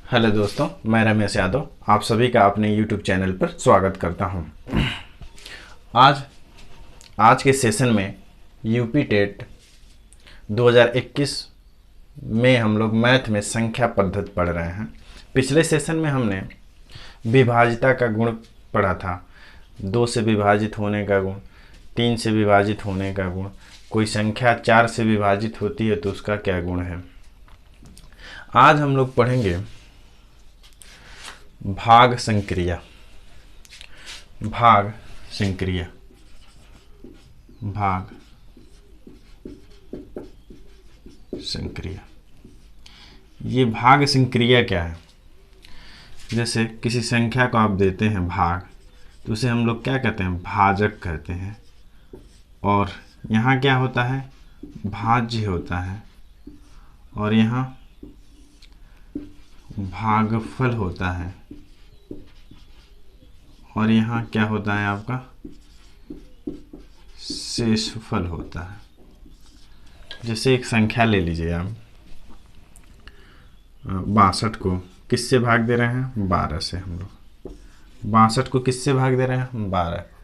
Hello दोस्तों, मैं रमेश यादव आप सभी का अपने YouTube चैनल पर स्वागत करता हूं। आज आज के सेशन में यूपी टेट 2021 में हम लोग मैथ में संख्या पद्धति पढ़ रहे हैं। पिछले सेशन में हमने विभाजिता का गुण पढ़ा था। 2 से विभाजित होने का गुण, 3 से विभाजित होने का गुण, कोई संख्या 4 से विभाजित होती है तो उसका क्या गुण है। आज हम लोग पढ़ेंगे भाग संक्रिया। भाग संक्रिया भाग संक्रिया ये भाग संक्रिया क्या है? जैसे किसी संख्या को आप देते हैं भाग, तो उसे हम लोग क्या कहते हैं? भाजक कहते हैं। और यहाँ क्या होता है? भाज्य होता है। और यहाँ भागफल होता है। और यहाँ क्या होता है? आपका शेषफल होता है। जैसे एक संख्या ले लीजिए आप, 62 को किससे भाग दे रहे हैं? 12 से। हम लोग 62 को किससे भाग दे रहे हैं?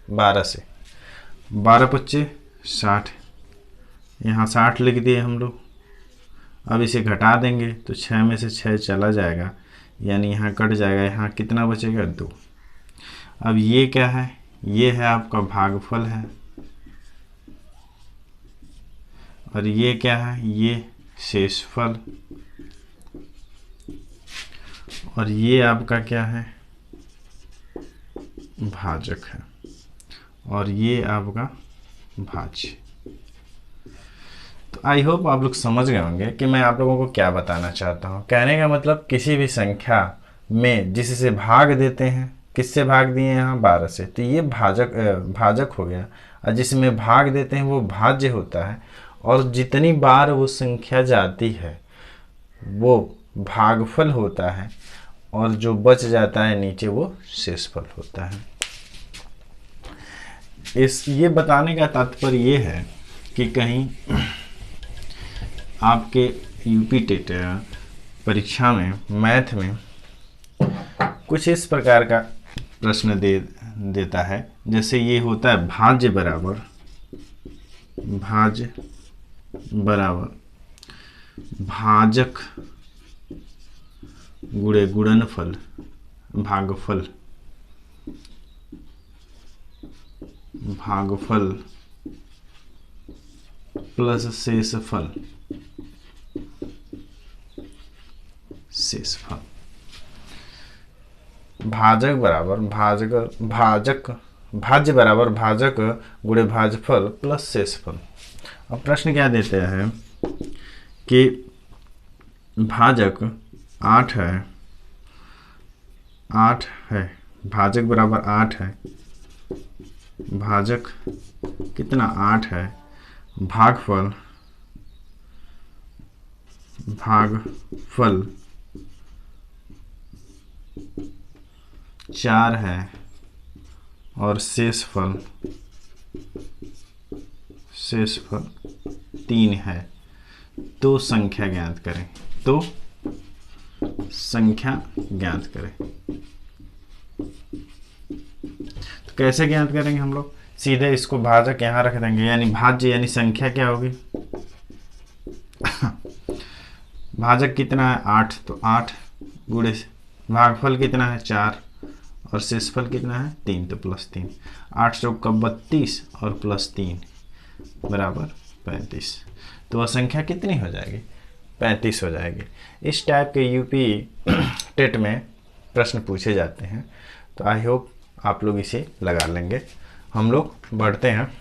12 से। 12 पच्चे 60, यहाँ 60 लिख दिए हम लोग। अब इसे घटा देंगे तो 6 में से 6 चला जाएगा, यानी यहाँ कट जाएगा। यहाँ कितना बचेगा? 2। अब ये क्या है? ये है आपका भागफल है। और ये क्या है? ये शेषफल। और ये आपका क्या है? भाजक है। और ये आपका भाज्य। तो आई होप आप लोग समझ गए होंगे कि मैं आप लोगों को क्या बताना चाहता हूँ। कहने का मतलब किसी भी संख्या में जिससे भाग देते हैं, किससे भाग दिए? यहाँ 12 से, तो ये भाजक हो गया। और जिसमें भाग देते हैं वो भाज्य होता है। और जितनी बार वो संख्या जाती है वो भागफल होता है। और जो बच जाता है नीचे वो शेषफल होता है। ये बताने का तात्पर्य ये है कि कहीं आपके यूपी टेट परीक्षा में मैथ में कुछ इस प्रकार का प्रश्न देता है। जैसे ये होता है भाज्य बराबर भाजक गुणे गुणनफल भागफल प्लस शेषफल। भाज्य बराबर भाजक गुणे भाजफल प्लस शेषफल। अब प्रश्न क्या देते हैं कि भाजक 8 है, भाजक बराबर 8 है। भाजक कितना? 8 है। भागफल 4 है। और शेषफल 3 है। तो संख्या ज्ञात करें। तो कैसे ज्ञात करेंगे? हम लोग सीधे इसको भाजक यहाँ रख देंगे, यानी भाज्य यानी संख्या क्या होगी? भाजक कितना है? 8, तो 8 गुणे भागफल कितना है? 4। और शेषफल कितना है? 3, तो प्लस 3। 8 चौका 32 और प्लस 3 बराबर 35। तो वह संख्या कितनी हो जाएगी? 35 हो जाएगी। इस टाइप के यूपी टेट में प्रश्न पूछे जाते हैं। तो आई होप आप लोग इसे लगा लेंगे। हम लोग बढ़ते हैं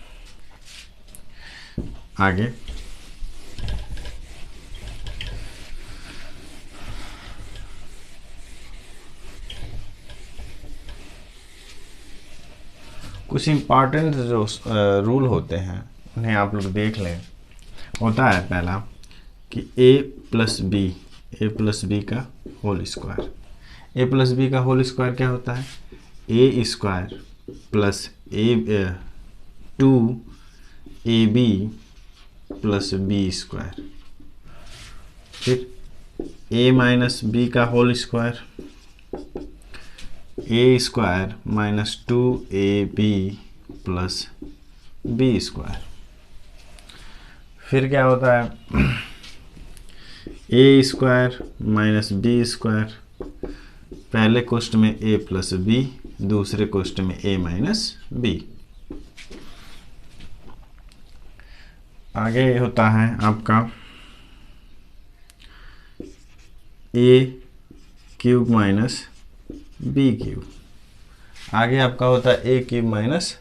आगे। कुछ इम्पॉर्टेंट जो रूल होते हैं उन्हें आप लोग देख लें। होता है पहला कि a प्लस बी का whole square. a plus B का होल स्क्वायर क्या होता है? a square plus 2ab plus B square. फिर ए माइनस बी का whole square, A square minus 2ab plus B square. फिर क्या होता है, A square minus B square, पहले क्वेश्चन में ए प्लस बी, दूसरे क्वेश्चन में ए माइनस बी। आगे होता है आपका A cube minus B cube, आगे आपका होता है A cube minus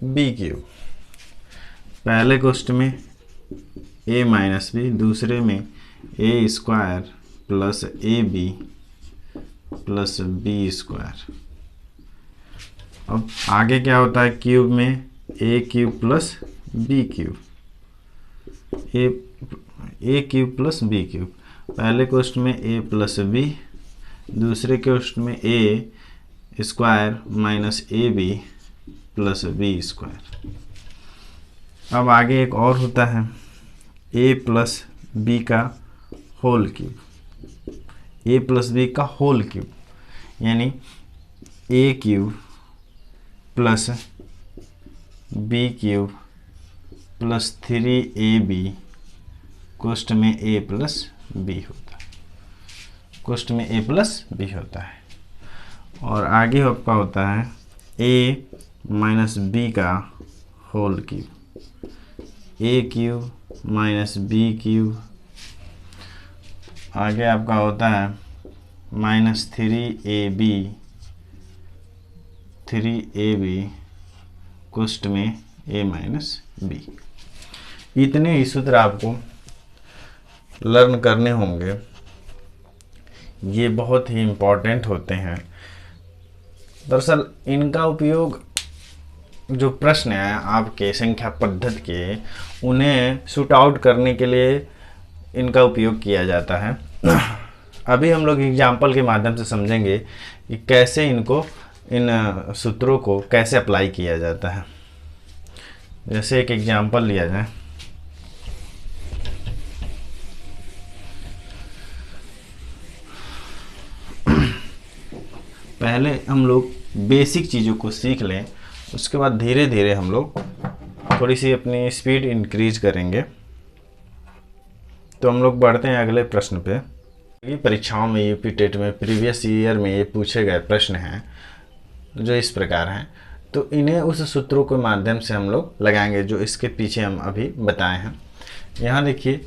B cube, पहले क्वेश्चन में ए माइनस बी, दूसरे में A square plus A B plus B square. अब आगे क्या होता है, क्यूब में A cube plus B cube, A cube plus B cube, पहले क्वेश्चन में ए प्लस बी, दूसरे क्वेश्चन में A square minus A B plus B square. अब आगे एक और होता है ए प्लस बी का होल क्यूब, ए प्लस बी का होल क्यूब, यानी A cube plus B cube plus 3ab, question में ए प्लस बी होता है, क्वेश्चन में ए प्लस बी होता है। और आगे आपका होता है ए माइनस बी का whole cube, A cube minus B cube, आगे आपका होता है माइनस 3ab, क्वेश्चन में ए माइनस बी। इतने ही सूत्र आपको लर्न करने होंगे, ये बहुत ही इम्पोर्टेंट होते हैं। दरअसल इनका उपयोग जो प्रश्न है आपके संख्या पद्धति के, उन्हें शूट आउट करने के लिए इनका उपयोग किया जाता है। अभी हम लोग एग्जाम्पल के माध्यम से समझेंगे कि कैसे इनको, इन सूत्रों को कैसे अप्लाई किया जाता है। जैसे एक एग्जाम्पल लिया जाए, पहले हम लोग बेसिक चीज़ों को सीख लें, उसके बाद धीरे धीरे हम लोग थोड़ी सी अपनी स्पीड इंक्रीज करेंगे। तो हम लोग बढ़ते हैं अगले प्रश्न पे। ये परीक्षाओं में, यूपी टेट में, प्रीवियस ईयर में ये पूछे गए प्रश्न हैं जो इस प्रकार हैं, तो इन्हें उस सूत्रों के माध्यम से हम लोग लगाएंगे जो इसके पीछे हम अभी बताए हैं। यहाँ देखिए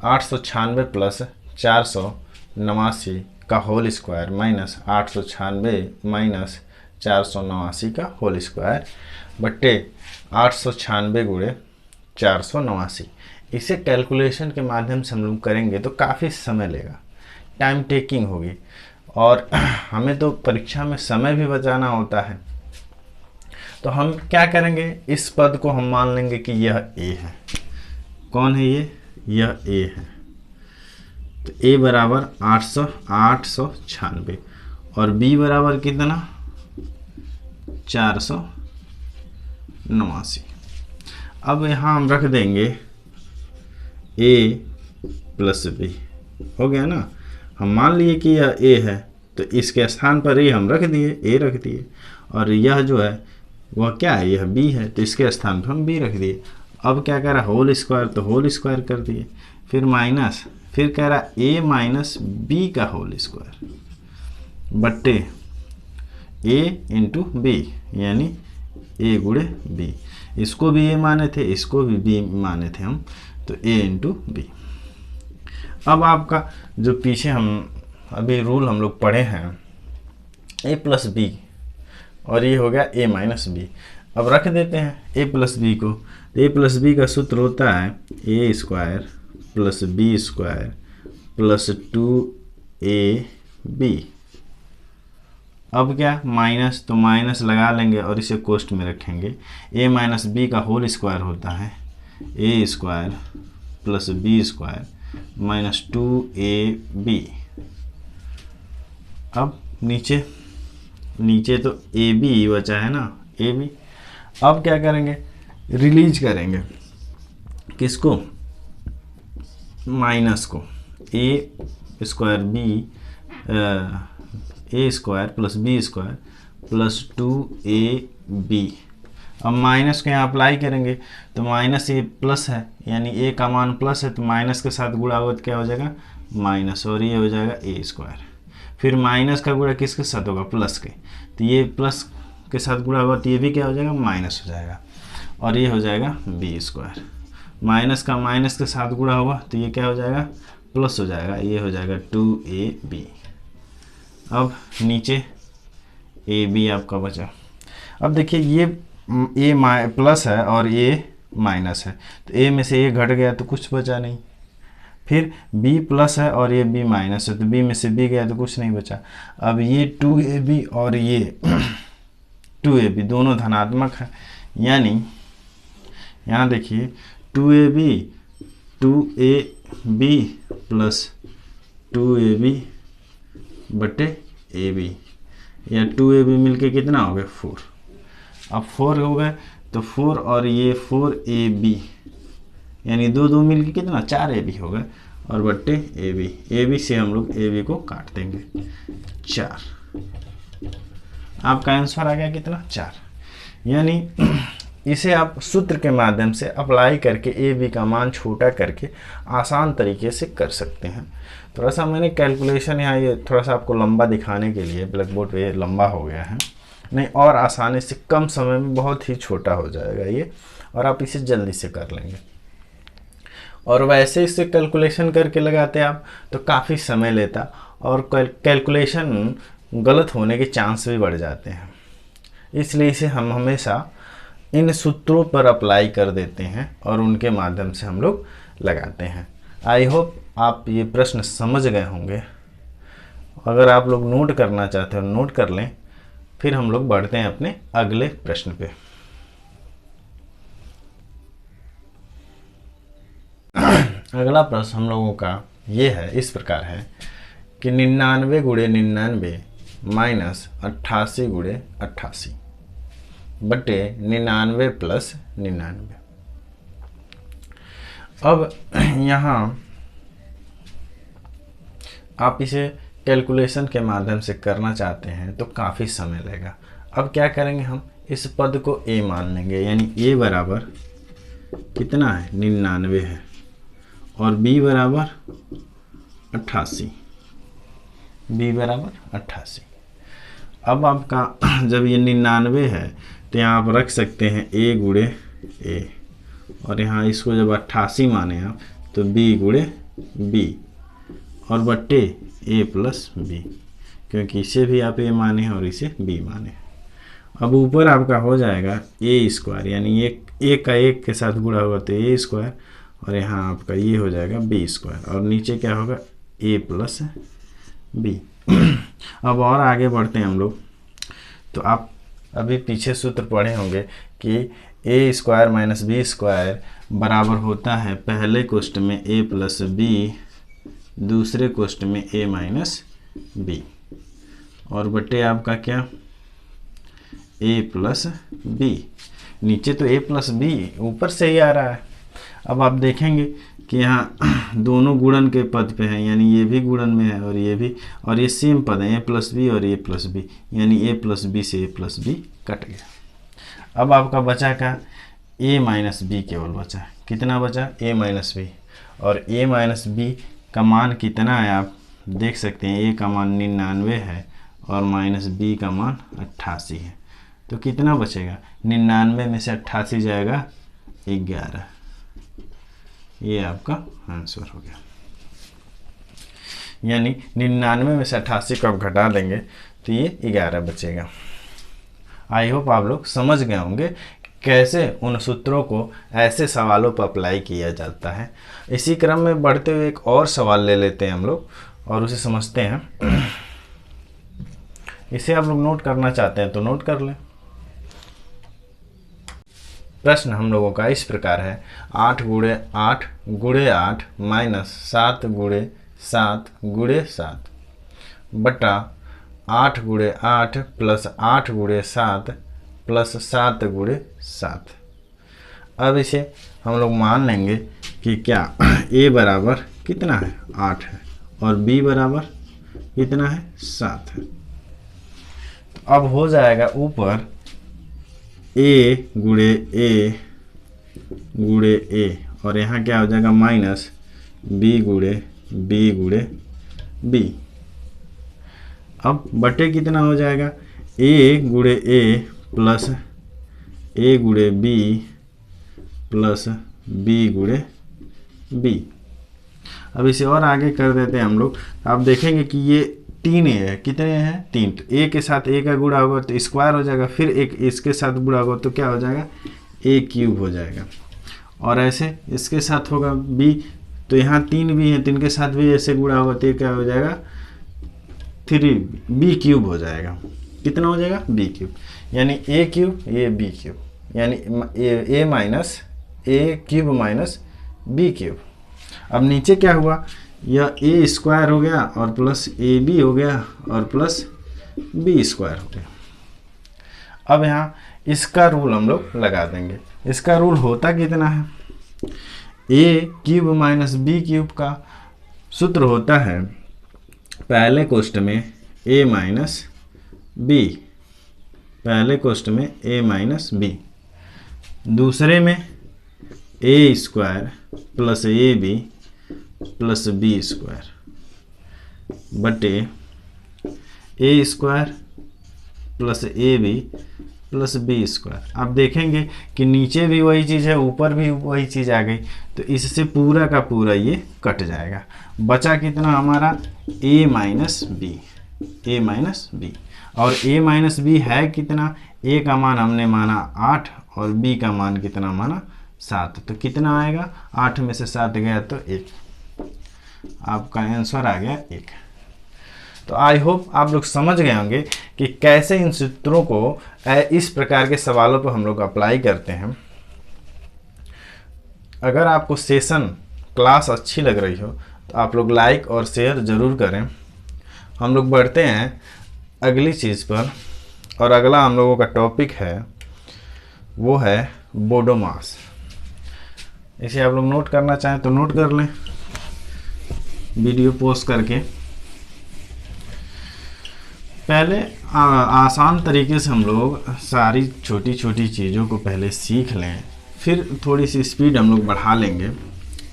896 प्लस 489 का होल स्क्वायर माइनस 896 माइनस 489 का होल स्क्वायर बट्टे 896 गुणे 489। इसे कैलकुलेशन के माध्यम से हम लोग करेंगे तो काफ़ी समय लेगा, टाइम टेकिंग होगी, और हमें तो परीक्षा में समय भी बचाना होता है। तो हम क्या करेंगे, इस पद को हम मान लेंगे कि यह ए है। कौन है ये? यह ए है। तो ए बराबर 896 और बी बराबर कितना? 489। अब यहाँ हम रख देंगे ए प्लस बी, हो गया ना। हम मान लिए कि यह ए है तो इसके स्थान पर ए हम रख दिए, ए रख दिए, और यह जो है वह क्या है? यह बी है, तो इसके स्थान पर हम बी रख दिए। अब क्या कह रहा? होल स्क्वायर, तो होल स्क्वायर कर दिए, फिर माइनस, फिर कह रहा ए माइनस बी का होल स्क्वायर बट्टे ए इंटू बी, यानी ए गुणे बी। इसको भी ए माने थे, इसको भी बी माने थे हम, तो ए इंटू बी। अब आपका जो पीछे हम अभी रूल हम लोग पढ़े हैं, ए प्लस बी, और ये हो गया ए माइनस बी। अब रख देते हैं ए प्लस बी को। तो ए प्लस बी का सूत्र होता है A square plus B square plus 2ab। अब क्या? माइनस, तो माइनस लगा लेंगे और इसे कोष्ठ में रखेंगे। ए माइनस बी का होल स्क्वायर होता है A square plus B square minus 2ab। अब नीचे तो ए बी बचा है ना, ए बी। अब क्या करेंगे? रिलीज करेंगे किसको? माइनस को। A square B A square plus B square plus 2ab। अब माइनस को यहाँ अप्लाई करेंगे तो माइनस ये प्लस है, यानी ए का मान प्लस है तो माइनस के साथ गुणा होगा तो क्या हो जाएगा माइनस, और ये हो जाएगा ए स्क्वायर। फिर माइनस का गुणा किसके साथ होगा प्लस के, तो ये प्लस के साथ गुणा होगा तो ये भी क्या हो जाएगा माइनस हो जाएगा, और ये हो जाएगा बी स्क्वायर। माइनस का माइनस के साथ गुणा होगा तो ये क्या हो जाएगा प्लस हो जाएगा, ये हो जाएगा 2ab। अब नीचे ए बी आपका बचा। अब देखिए ये ए प्लस है और ए माइनस है, तो ए में से ए घट गया तो कुछ बचा नहीं। फिर b प्लस है और ये b माइनस है, तो b में से b गया तो कुछ नहीं बचा। अब ये 2ab और ये 2ab दोनों धनात्मक है, यानी यहाँ देखिए 2ab प्लस 2ab बटे ab, या 2ab मिलके कितना हो गया 4। अब 4 हो गए तो 4 और ये 4ab, यानी दो मिलके कितना 4ab हो गए, और बट्टे ab से हम लोग ab को काट देंगे 4। आपका आंसर आ गया कितना 4। यानी इसे आप सूत्र के माध्यम से अप्लाई करके ab का मान छोटा करके आसान तरीके से कर सकते हैं। थोड़ा सा मैंने कैलकुलेशन यहाँ ये थोड़ा सा आपको लंबा दिखाने के लिए ब्लैक बोर्ड पे लंबा हो गया है, नहीं और आसानी से कम समय में बहुत ही छोटा हो जाएगा ये, और आप इसे जल्दी से कर लेंगे। और वैसे इसे कैलकुलेशन करके लगाते आप तो काफ़ी समय लेता, और कैलकुलेशन गलत होने के चांस भी बढ़ जाते हैं। इसलिए इसे हम हमेशा इन सूत्रों पर अप्लाई कर देते हैं और उनके माध्यम से हम लोग लगाते हैं। आई होप आप ये प्रश्न समझ गए होंगे। अगर आप लोग नोट करना चाहते हो नोट कर लें, फिर हम लोग बढ़ते हैं अपने अगले प्रश्न पे। अगला प्रश्न हम लोगों का ये है, इस प्रकार है कि 99 गुणे 99 माइनस 88 गुणे 88 बटे 99 प्लस 99। अब यहाँ आप इसे कैलकुलेशन के माध्यम से करना चाहते हैं तो काफ़ी समय लगेगा। अब क्या करेंगे, हम इस पद को a मान लेंगे, यानी a बराबर कितना है 99 है और b बराबर 88, b बराबर 88। अब आपका जब ये 99 है तो यहाँ आप रख सकते हैं a गुणे a, और यहाँ इसको जब 88 माने आप तो b गुणे b और बट्टे a प्लस b, क्योंकि इसे भी आप a माने और इसे b माने। अब ऊपर आपका हो जाएगा a स्क्वायर, यानी एक का एक के साथ गुणा होगा तो a स्क्वायर, और यहाँ आपका ये हो जाएगा b स्क्वायर, और नीचे क्या होगा a प्लस b। अब और आगे बढ़ते हैं हम लोग, तो आप अभी पीछे सूत्र पढ़े होंगे कि a square minus b square बराबर होता है पहले क्वेश्चन में a प्लस b, दूसरे क्वेश्चन में a माइनस b, और बटे आपका क्या a प्लस b। नीचे तो a प्लस b ऊपर से ही आ रहा है। अब आप देखेंगे कि यहाँ दोनों गुणन के पद पे हैं, यानी ये भी गुणन में है और ये भी, और ये सेम पद है a प्लस बी और a प्लस बी, यानी a प्लस बी से a प्लस बी कट गया। अब आपका बचा क्या a माइनस बी केवल बचा, कितना बचा a माइनस बी, और a माइनस बी का मान कितना है आप देख सकते हैं, a का मान 99 है और माइनस b का मान 88 है, तो कितना बचेगा 99 में से 88 जाएगा 11। ये आपका आंसर हो गया, यानी 99 में से 88 को आप घटा देंगे तो ये 11 बचेगा। आई होप आप लोग समझ गए होंगे कैसे उन सूत्रों को ऐसे सवालों पर अप्लाई किया जाता है। इसी क्रम में बढ़ते हुए एक और सवाल ले लेते हैं हम लोग और उसे समझते हैं। इसे आप लोग नोट करना चाहते हैं तो नोट कर लें। प्रश्न हम लोगों का इस प्रकार है, 8 गुणे 8 माइनस 7 गुणे 7 गुणे 7 बटा 8 गुणे 8 प्लस 8 गुणे 7 प्लस 7 गुणे 7। अब इसे हम लोग मान लेंगे कि क्या a बराबर कितना है 8 है और b बराबर कितना है 7 है। तो अब हो जाएगा ऊपर a गुणे a गुणे a, और यहाँ क्या हो जाएगा माइनस b गुणे b। अब बटे कितना हो जाएगा a गुणे a प्लस a गुणे b प्लस b गुणे b। अब इसे और आगे कर देते हैं हम लोग। आप देखेंगे कि ये 3a है, कितने हैं 3, तो a के साथ a का गुणा होगा तो स्क्वायर हो जाएगा, फिर एक इसके साथ गुणा होगा तो क्या हो जाएगा a क्यूब हो जाएगा, और ऐसे इसके साथ होगा b, तो यहाँ 3b है, 3 के साथ भी ऐसे गुणा होगा तो ये क्या हो जाएगा 3b क्यूब हो जाएगा। कितना हो जाएगा b क्यूब, यानी a क्यूब ये b क्यूब, यानी a minus a cube minus b cube. अब नीचे क्या हुआ, यह a स्क्वायर हो गया और प्लस ab हो गया और प्लस b स्क्वायर हो गया। अब यहाँ इसका रूल हम लोग लगा देंगे। इसका रूल होता कितना है, a cube minus b cube का सूत्र होता है पहले कोष्ठ में a माइनस b, पहले कोष्ठ में a माइनस b, दूसरे में a square plus ab plus b square बटे a square plus ab plus b square. आप देखेंगे कि नीचे भी वही चीज़ है, ऊपर भी वही चीज़ आ गई, तो इससे पूरा का पूरा ये कट जाएगा। बचा कितना हमारा a minus b, a minus b, और a माइनस b है कितना, a का मान हमने माना 8 और b का मान कितना माना 7, तो कितना आएगा 8 में से 7 गया तो 1, आपका आंसर आ गया 1। तो आई होप आप लोग समझ गए होंगे कि कैसे इन सूत्रों को इस प्रकार के सवालों पर हम लोग अप्लाई करते हैं। अगर आपको सेशन क्लास अच्छी लग रही हो तो आप लोग लाइक और शेयर ज़रूर करें। हम लोग बढ़ते हैं अगली चीज़ पर, और अगला हम लोगों का टॉपिक है वो है बोडोमास। इसे आप लोग नोट करना चाहें तो नोट कर लें वीडियो पॉज करके। पहले आसान तरीके से हम लोग सारी छोटी छोटी चीज़ों को पहले सीख लें, फिर थोड़ी सी स्पीड हम लोग बढ़ा लेंगे।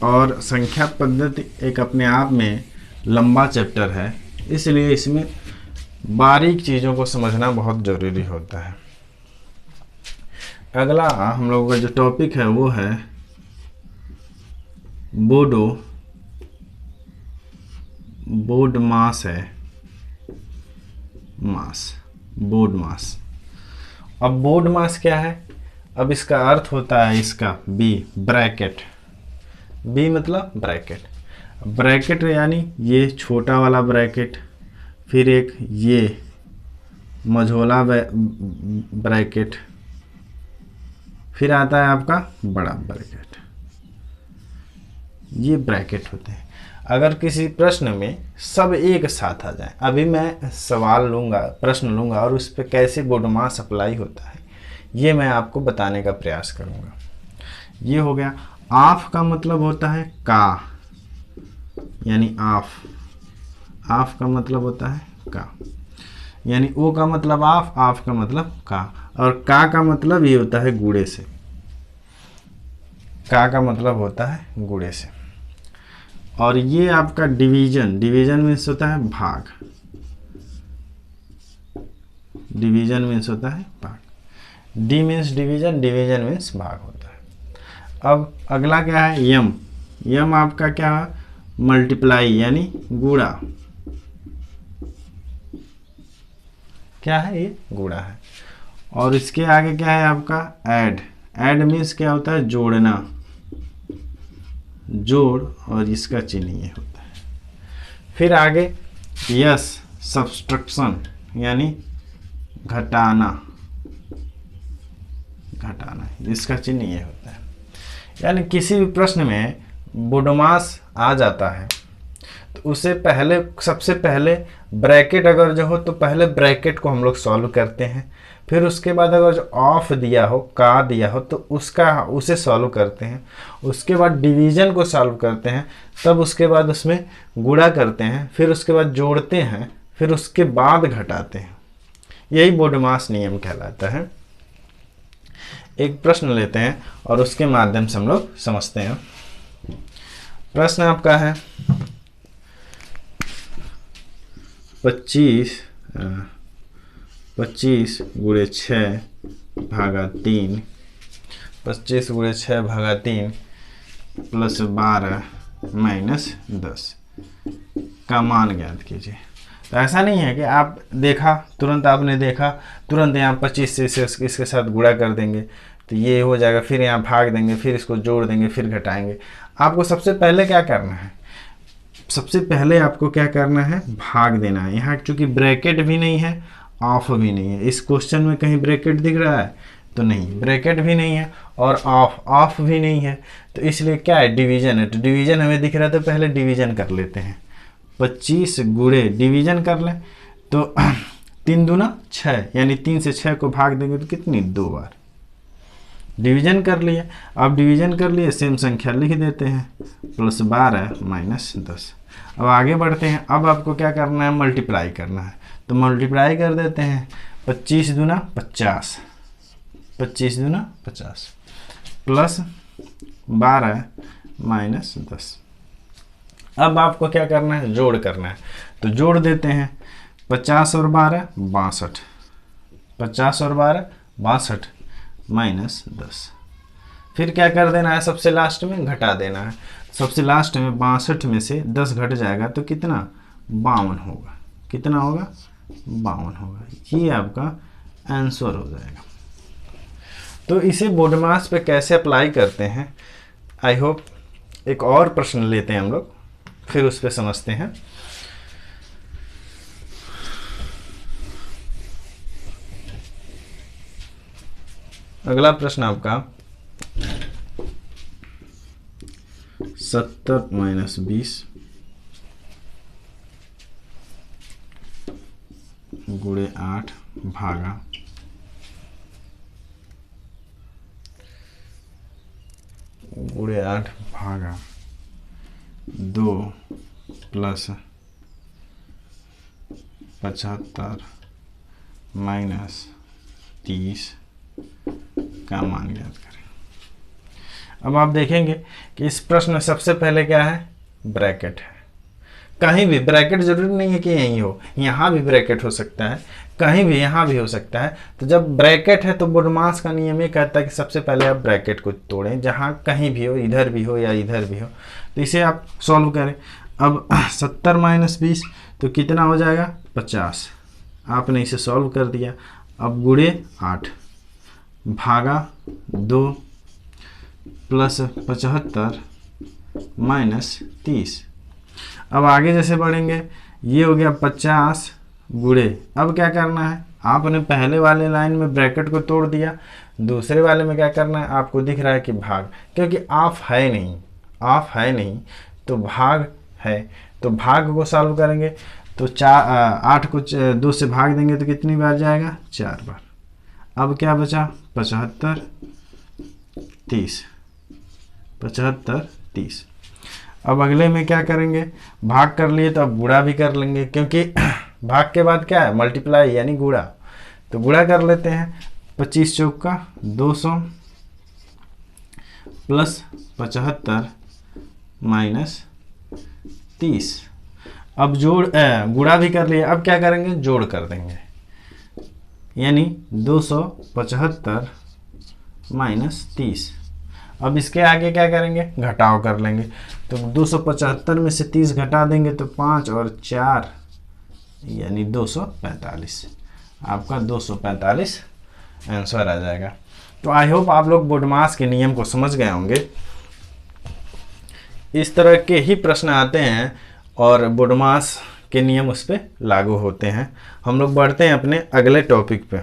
और संख्या पद्धति एक अपने आप में लंबा चैप्टर है, इसलिए इसमें बारीक चीज़ों को समझना बहुत ज़रूरी होता है। अगला हम लोगों का जो टॉपिक है वो है बोडमास है, बोर्ड मास। अब बोर्ड मास क्या है, अब इसका अर्थ होता है इसका बी, ब्रैकेट। बी मतलब ब्रैकेट, ब्रैकेट यानी ये छोटा वाला ब्रैकेट, फिर एक ये मझोला ब्रैकेट, फिर आता है आपका बड़ा ब्रैकेट। ये ब्रैकेट होते हैं। अगर किसी प्रश्न में सब एक साथ आ जाए, अभी मैं सवाल लूँगा, प्रश्न लूँगा और उस पर कैसे बोडमास अप्लाई होता है ये मैं आपको बताने का प्रयास करूँगा। ये हो गया। आफ का मतलब होता है का, यानी आफ। आफ का मतलब होता है का, यानी ओ का मतलब आफ का मतलब का, और का मतलब ये होता है गुणे से। का मतलब होता है गुणे से। और ये आपका डिवीजन, डिवीजन मीन्स होता है भाग, डिवीजन मीन्स होता है भाग। D means division, division means भाग होता है। अब अगला क्या है यम। यम आपका क्या है मल्टीप्लाई, यानी गुणा। क्या है ये गुणा है। और इसके आगे क्या है आपका ऐड। ऐड मीन्स क्या होता है जोड़ना, जोड़, और इसका चिन्ह ये होता है। फिर आगे यस, सब्सट्रैक्शन यानी घटाना, घटाना, इसका चिन्ह ये होता है। यानी किसी भी प्रश्न में बोडोमास आ जाता है तो उसे पहले, सबसे पहले ब्रैकेट अगर जो हो तो पहले ब्रैकेट को हम लोग सॉल्व करते हैं, फिर उसके बाद अगर जो ऑफ दिया हो, का दिया हो, तो उसे सॉल्व करते हैं। उसके बाद डिवीजन को सॉल्व करते हैं, तब उसके बाद उसमें गुणा करते हैं, फिर उसके बाद जोड़ते हैं, फिर उसके बाद घटाते हैं। यही बोडमास नियम कहलाता है। एक प्रश्न लेते हैं और उसके माध्यम से हम लोग समझते हैं। प्रश्न आपका है 25 गुणे 6 भागा 3, 25 गुणे 6 भागा 3 प्लस 12 माइनस 10 का मान ज्ञात कीजिए। तो ऐसा नहीं है कि आप देखा तुरंत, आपने देखा तुरंत यहाँ 25 से इसके साथ गुणा कर देंगे तो ये हो जाएगा, फिर यहाँ भाग देंगे, फिर इसको जोड़ देंगे, फिर घटाएंगे। आपको सबसे पहले क्या करना है, सबसे पहले आपको क्या करना है, भाग देना है। यहाँ चूंकि ब्रैकेट भी नहीं है, ऑफ भी नहीं है, इस क्वेश्चन में कहीं ब्रैकेट दिख रहा है तो नहीं, ब्रैकेट भी नहीं है और ऑफ भी नहीं है, तो इसलिए क्या है, डिवीजन है। तो डिवीजन हमें दिख रहा है तो पहले डिवीजन कर लेते हैं। 25 गुणे डिवीजन कर लें तो 3 दूना 6, यानी 3 से 6 को भाग देंगे तो कितनी, 2 बार डिवीजन कर लिए। अब डिवीजन कर लिए, सेम संख्या लिख देते हैं, प्लस 12 माइनस 10। अब आगे बढ़ते हैं। अब आपको क्या करना है, मल्टीप्लाई करना है, तो मल्टीप्लाई कर देते हैं। 25 दूना 50, 25 दूना 50 प्लस 12 माइनस 10। अब आपको क्या करना है, जोड़ करना है, तो जोड़ देते हैं। 50 और 12 62, 50 और 12 62 माइनस 10। फिर क्या कर देना है, सबसे लास्ट में घटा देना है। सबसे लास्ट में 62 में से 10 घट जाएगा तो कितना, 52 होगा। कितना होगा, 52 होगा। ये आपका आंसर हो जाएगा। तो इसे बोडमास पे कैसे अप्लाई करते हैं, आई होप एक और प्रश्न लेते हैं हम लोग, फिर उस पर समझते हैं। अगला प्रश्न आपका 70 माइनस 20 गुणे 8 भागा 2 प्लस 75 माइनस 30 का मान ज्ञात करें। अब आप देखेंगे कि इस प्रश्न में सबसे पहले क्या है, ब्रैकेट है। कहीं भी ब्रैकेट जरूरी नहीं है कि यहीं हो, यहाँ भी ब्रैकेट हो सकता है, कहीं भी यहाँ भी हो सकता है। तो जब ब्रैकेट है तो बोडमास का नियम ये कहता है कि सबसे पहले आप ब्रैकेट को तोड़ें, जहाँ कहीं भी हो, इधर भी हो या इधर भी हो। तो इसे आप सॉल्व करें। अब 70 माइनस 20 तो कितना हो जाएगा, 50। आपने इसे सॉल्व कर दिया। अब गुणे 8 भागा 2 प्लस 75 माइनस 30। अब आगे जैसे बढ़ेंगे, ये हो गया 50 गुणे, अब क्या करना है, आपने पहले वाले लाइन में ब्रैकेट को तोड़ दिया, दूसरे वाले में क्या करना है, आपको दिख रहा है कि भाग, क्योंकि ऑफ है नहीं, ऑफ है नहीं तो भाग है, तो भाग को सॉल्व करेंगे तो 8 को 2 से भाग देंगे तो कितनी बार जाएगा, 4 बार। अब क्या बचा, 75 30, 75 30। अब अगले में क्या करेंगे, भाग कर लिए तो अब गुणा भी कर लेंगे, क्योंकि भाग के बाद क्या है, मल्टीप्लाई यानी गुणा। तो गुणा कर लेते हैं। 25 चौक का 200 प्लस 75 माइनस 30। अब गुणा भी कर लिए, अब क्या करेंगे, जोड़ कर देंगे, यानी 275 माइनस 30। अब इसके आगे क्या करेंगे, घटाव कर लेंगे। तो 275 में से 30 घटा देंगे तो 5 और 4 यानी 245। आपका 245 आंसर आ जाएगा। तो आई होप आप लोग बोडमास के नियम को समझ गए होंगे। इस तरह के ही प्रश्न आते हैं और बोडमास के नियम उस पर लागू होते हैं। हम लोग बढ़ते हैं अपने अगले टॉपिक पे।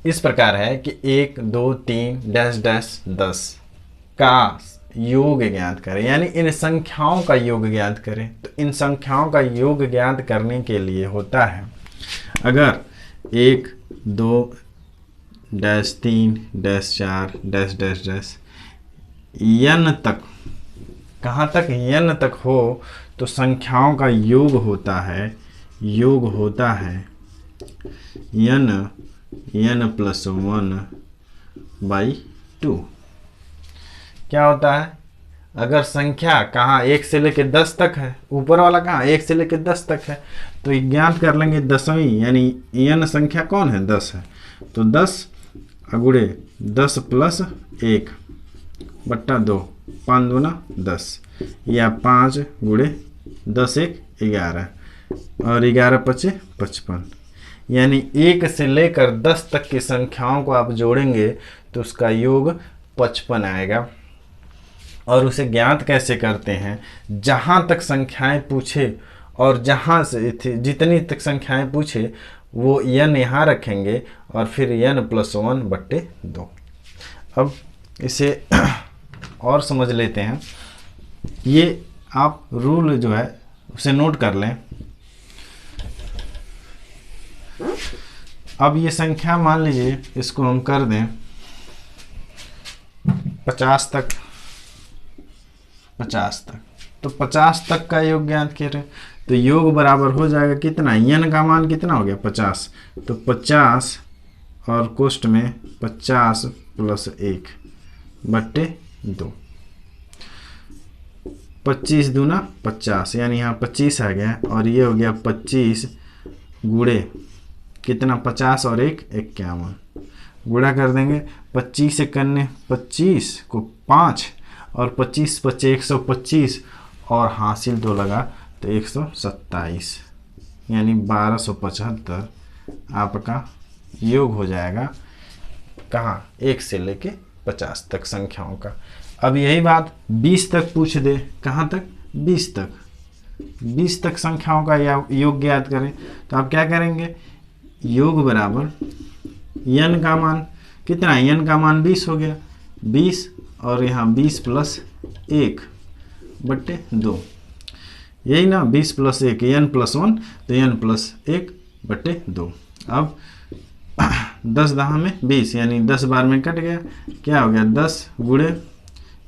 इस प्रकार है कि 1 2 3 डैश डैश 10 का योग ज्ञात करें, यानी इन संख्याओं का योग ज्ञात करें। तो इन संख्याओं का योग ज्ञात करने के लिए होता है, अगर 1 2 dash 3 dash 4 dash dash dash n तक, कहाँ तक, n तक हो तो संख्याओं का योग होता है n प्लस 1/2। क्या होता है, अगर संख्या कहाँ 1 से लेकर 10 तक है, ऊपर वाला कहाँ 1 से लेकर 10 तक है, तो ज्ञात कर लेंगे दसवीं, यानी n संख्या कौन है, 10 है, तो 10 गुणे 10 प्लस 1 बट्टा 2, 5 दूना 10, या 5 गुणे 10 1 11 और 11 पचे 55, यानी 1 से लेकर 10 तक की संख्याओं को आप जोड़ेंगे तो उसका योग 55 आएगा। और उसे ज्ञात कैसे करते हैं, जहाँ तक संख्याएं पूछे और जहाँ से जितनी तक संख्याएं पूछे वो n यहाँ रखेंगे और फिर n+1/2। अब इसे और समझ लेते हैं, ये आप रूल जो है उसे नोट कर लें। अब ये संख्या मान लीजिए इसको हम कर दें 50 तक, तो 50 तक का योग ज्ञात करें तो योग बराबर हो जाएगा कितना, n का मान कितना हो गया 50, तो 50 और कोष्ठ में 50 + 1/2, 25 दूना 50, यानी यहाँ 25 आ गया और ये हो गया 25 गुणे कितना, 50 और 1 51, गुणा कर देंगे 25 से करने 25 को 5 और 25 बचे 125 और हासिल तो लगा तो 127, यानी 1275 आपका योग हो जाएगा कहाँ, 1 से लेके 50 तक संख्याओं का। अब यही बात 20 तक पूछ दे, कहाँ तक, 20 तक संख्याओं का योग ज्ञात करें, तो आप क्या करेंगे, योग बराबर n का मान कितना, n का मान 20 हो गया, 20 और यहाँ 20 + 1/2, यही ना, 20 + 1 n+1, तो n+1/2। अब 10 दहा में 20, यानी 10 बार में कट गया, क्या हो गया, 10 गुणे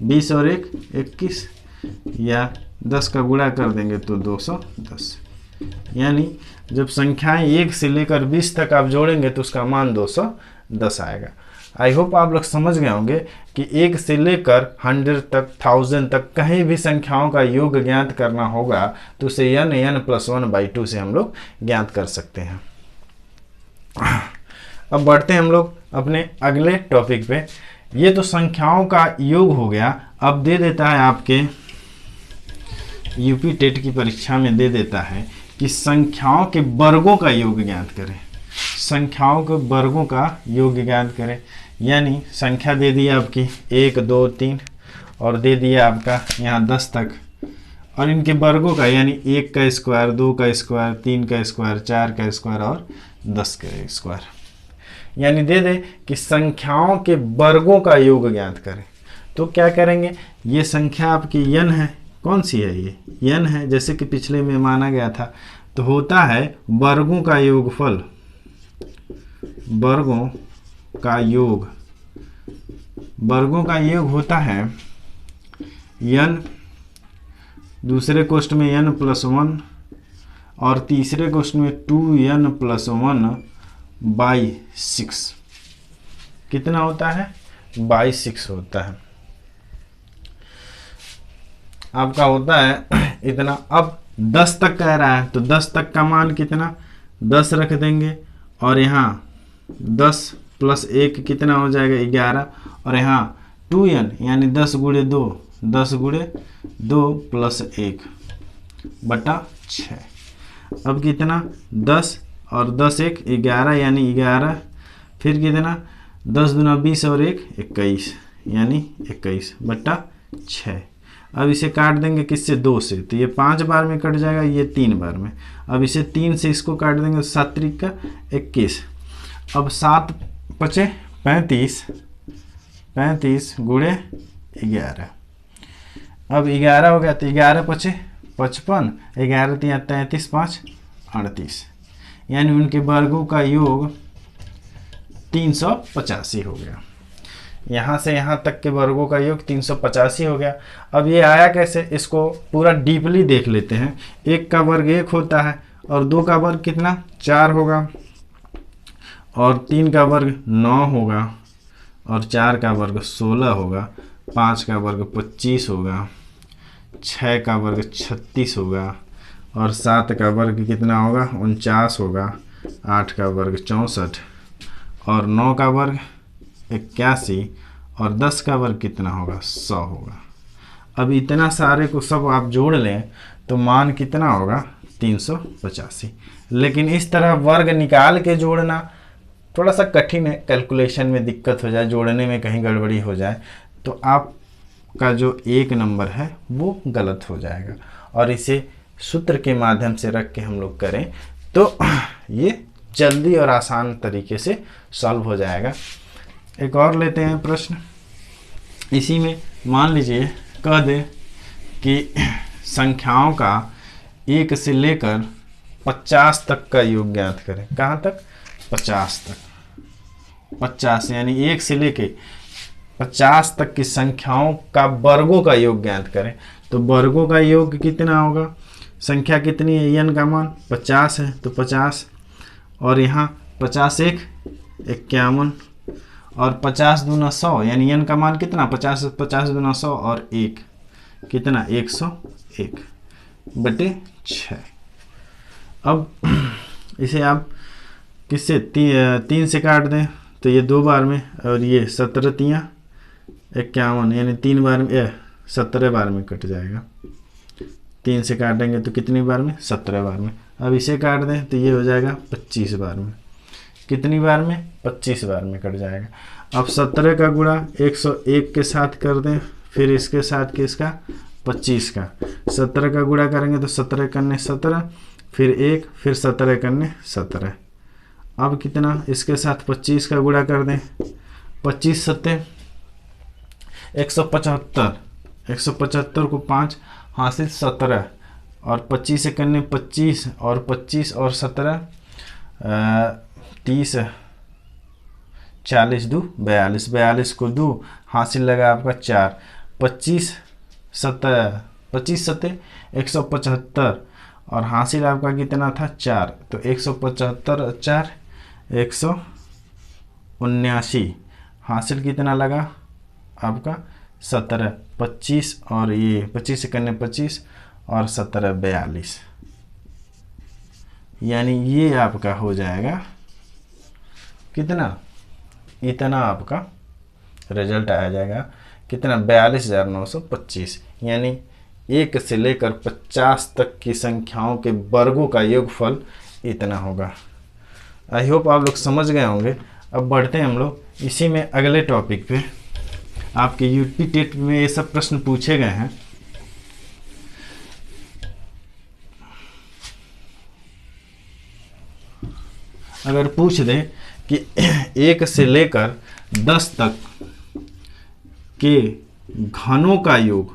20 और 1 21, या 10 का गुणा कर देंगे तो 210, यानी जब संख्याएं 1 से लेकर 20 तक आप जोड़ेंगे तो उसका मान 210 आएगा। आई होप आप लोग समझ गए होंगे कि 1 से लेकर 100 तक, 1000 तक कहीं भी संख्याओं का योग ज्ञात करना होगा तो उसे n+1/2 से हम लोग ज्ञात कर सकते हैं। अब बढ़ते हैं हम लोग अपने अगले टॉपिक पे। ये तो संख्याओं का योग हो गया। अब दे देता है आपके यूपी टेट की परीक्षा में दे देता है कि संख्याओं के वर्गों का योग ज्ञात करें, संख्याओं के वर्गों का योग ज्ञात करें। यानी संख्या दे दी आपकी 1 2 3 और दे दिया आपका यहाँ 10 तक, और इनके वर्गों का यानी 1 का स्क्वायर, 2 का स्क्वायर, 3 का स्क्वायर, 4 का स्क्वायर और 10 का स्क्वायर, यानी दे दे कि संख्याओं के वर्गों का योग ज्ञात करें। तो क्या करेंगे, ये संख्या आपकी n है, कौन सी है, ये n है, जैसे कि पिछले में माना गया था। तो होता है वर्गों का योगफल, वर्गों का योग, वर्गों का योग होता है n, दूसरे क्वेश्चन में n+1 और तीसरे क्वेश्चन में 2n+1/6। कितना होता है, 6 होता है आपका, होता है इतना। अब 10 तक कह रहा है तो 10 तक का मान कितना, 10 रख देंगे और यहाँ 10 + 1 कितना हो जाएगा 11, और यहाँ 2n यानी 10 गुणे 2, 10 गुणे 2 + 1/6। अब कितना, 10 और 10 1 11, यानी 11, फिर कितना 10 दूना 20 और 1 21, यानी 21/6। अब इसे काट देंगे किससे, 2 से, तो ये 5 बार में कट जाएगा, ये 3 बार में। अब इसे 3 से इसको काट देंगे, 7 × 3 = 21। अब 7 × 5 = 35 गुणे 11। अब 11 हो गया तो 11 × 5 = 55, 11 × 3 = 33, 5 = 38, यानी उनके वर्गों का योग 385 हो गया। यहाँ से यहाँ तक के वर्गों का योग 385 हो गया। अब ये आया कैसे, इसको पूरा डीपली देख लेते हैं। 1 का वर्ग 1 होता है, और 2 का वर्ग कितना 4 होगा, और 3 का वर्ग 9 होगा, और 4 का वर्ग 16 होगा, 5 का वर्ग 25 होगा, 6 का वर्ग 36 होगा, और 7 का वर्ग कितना होगा 49 होगा, 8 का वर्ग 64, और 9 का वर्ग 81, और 10 का वर्ग कितना होगा 100 होगा। अब इतना सारे को सब आप जोड़ लें तो मान कितना होगा 385। लेकिन इस तरह वर्ग निकाल के जोड़ना थोड़ा सा कठिन है, कैलकुलेशन में दिक्कत हो जाए, जोड़ने में कहीं गड़बड़ी हो जाए तो आपका जो 1 नंबर है वो गलत हो जाएगा। और इसे सूत्र के माध्यम से रख के हम लोग करें तो ये जल्दी और आसान तरीके से सॉल्व हो जाएगा। एक और लेते हैं प्रश्न। इसी में मान लीजिए कह दे कि संख्याओं का 1 से लेकर 50 तक का योग ज्ञात करें। कहाँ तक 50 तक। 50 यानी 1 से लेके 50 तक की संख्याओं का वर्गों का योग ज्ञात करें। तो वर्गों का योग कितना होगा, संख्या कितनी है, n का मान 50 है तो 50, और यहाँ 50 1 51, और 50 दूना 100 यानी n का मान कितना 50 50 दूना 100 और 1 कितना 101 बटे 6। अब इसे आप किससे 3 से काट दें तो ये 2 बार में, और ये 17 तियाँ 51 यानी 3 बार में 17 बार में कट जाएगा। 3 से काटेंगे तो कितनी बार में 17 बार में। अब इसे काट दें तो ये हो जाएगा 25 बार में। कितनी बार में 25 बार में कट जाएगा। अब 17 का गुणा 101 के साथ कर दें, फिर इसके साथ किसका 25 का। 17 का गुणा करेंगे तो 17 करने 17, फिर 1, फिर 17 करने 17। अब कितना इसके साथ 25 का गुणा कर दें, 25 सत्ते 175, 175 को 5 हासिल 17, और 25 से करने 25, और 25 और 17 30 40 2 42, 42 को 2 हासिल लगा आपका 4, 25 सत्ते 175, और हासिल आपका कितना था 4, तो 175 4 179, हासिल कितना लगा आपका 17, 25 और ये 25 से करने 25 और 17 42, यानी ये आपका हो जाएगा कितना, इतना आपका रिजल्ट आ जाएगा कितना 42,925। यानी 1 से लेकर 50 तक की संख्याओं के वर्गों का योगफल इतना होगा। आई होप आप लोग समझ गए होंगे। अब बढ़ते हैं हम लोग इसी में अगले टॉपिक पे। आपके यूपी टेट में ये सब प्रश्न पूछे गए हैं। अगर पूछ दे कि 1 से लेकर 10 तक के घनों का योग,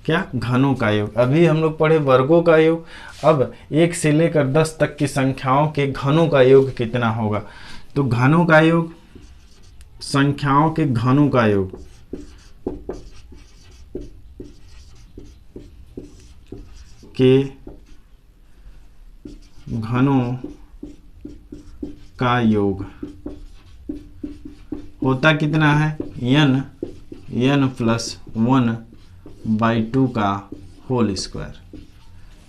क्या घनों का योग, अभी हम लोग पढ़े वर्गों का योग, अब 1 से लेकर 10 तक की संख्याओं के घनों का योग कितना होगा। तो घनों का योग, संख्याओं के घनों का योग, के घनों का योग होता कितना है, n प्लस 1/2 का होल स्क्वायर।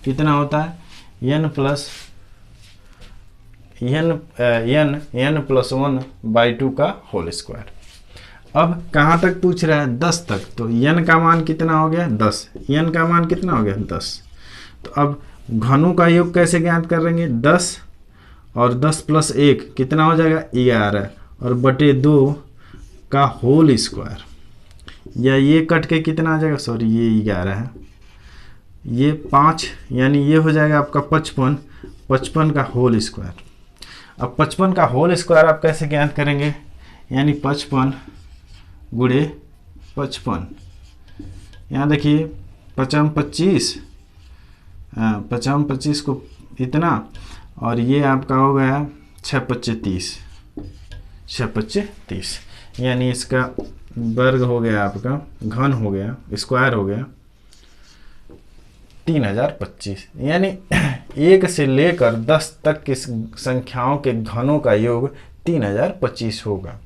कितना होता है n प्लस 1/2 का होल स्क्वायर। अब कहाँ तक पूछ रहा है 10 तक, तो n का मान कितना हो गया 10, n का मान कितना हो गया 10। तो अब घनों का योग कैसे ज्ञात करेंगे, 10 और 10 प्लस 1 कितना हो जाएगा 11, और बटे 2 का होल स्क्वायर, या ये कट के कितना आ जाएगा, सॉरी ये 11 है, ये 5 यानी ये हो जाएगा आपका 55 का होल स्क्वायर। अब 55 का होल स्क्वायर आप कैसे ज्ञात करेंगे, यानी 55 गुणे 55, यहाँ देखिए 55 25 को इतना, और ये आपका हो गया 6 पच्चे 30, 6 पच्चे 30, यानी इसका वर्ग हो गया आपका, घन हो गया, स्क्वायर हो गया 3025। यानी 1 से लेकर 10 तक की संख्याओं के घनों का योग 3025 होगा।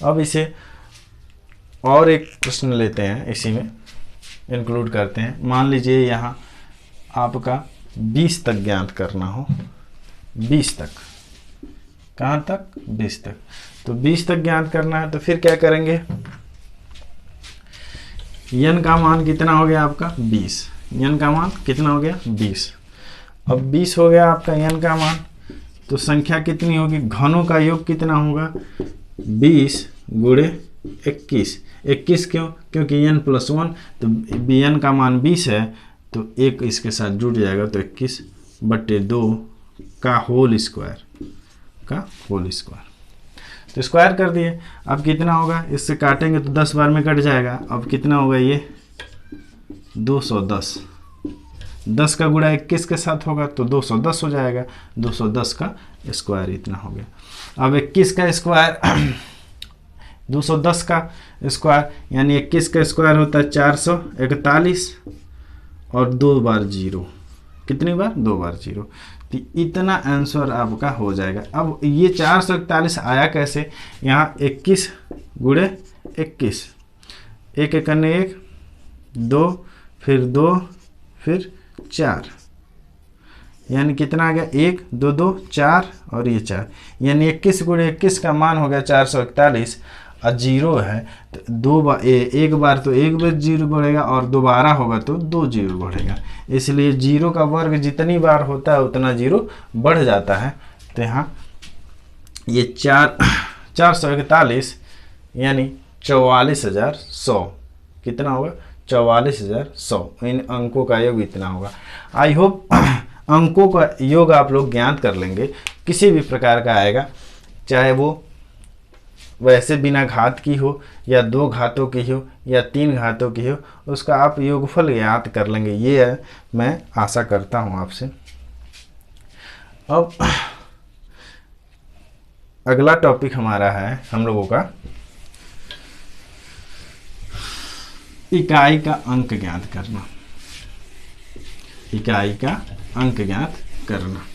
अब इसे और एक प्रश्न लेते हैं, इसी में इंक्लूड करते हैं। मान लीजिए यहाँ आपका 20 तक ज्ञात करना हो, 20 तक, कहाँ तक? 20 तक। तो 20 तक ज्ञात करना है तो फिर क्या करेंगे, n का मान कितना हो गया आपका 20, n का मान कितना हो गया 20। अब 20 हो गया आपका n का मान, तो संख्या कितनी होगी, घनों का योग कितना होगा 20 गुणे 21। 21 क्यों? क्योंकि n + 1, तो n का मान 20 है तो एक इसके साथ जुड़ जाएगा, तो 21/2 का होल स्क्वायर, तो स्क्वायर कर दिए। अब कितना होगा, इससे काटेंगे तो 10 बार में कट जाएगा। अब कितना होगा ये 210, 10 का गुणा 21 के साथ होगा तो 210 हो जाएगा, 210 का स्क्वायर इतना हो गया। अब 21 का स्क्वायर 210 का स्क्वायर, यानी 21 का स्क्वायर होता है 441 और 2 बार 0, कितनी बार? 2 बार 0, तो इतना आंसर आपका हो जाएगा। अब ये 441 आया कैसे, यहाँ 21 गुणे 21, 1 1 1 2 फिर 2 फिर 4, यानी कितना आ गया 1 2 2 4 और ये 4, यानी 21 गुणे 21 का मान हो गया 441 और 0 है तो 2 बार, एक बार तो 1 बार 0 बढ़ेगा और दोबारा होगा तो 2 0 बढ़ेगा, इसलिए 0 का वर्ग जितनी बार होता है उतना 0 बढ़ जाता है। तो यहाँ ये 441 यानी 44,100, कितना होगा 44,100, इन अंकों का योग इतना होगा। आई होप अंकों का योग आप लोग ज्ञात कर लेंगे, किसी भी प्रकार का आएगा, चाहे वो वैसे बिना घात की हो या 2 घातों की हो या 3 घातों की हो, उसका आप योगफल ज्ञात कर लेंगे, ये है मैं आशा करता हूँ आपसे। अब अगला टॉपिक हमारा है हम लोगों का इकाई का अंक ज्ञात करना, इकाई का अंक ज्ञात करना।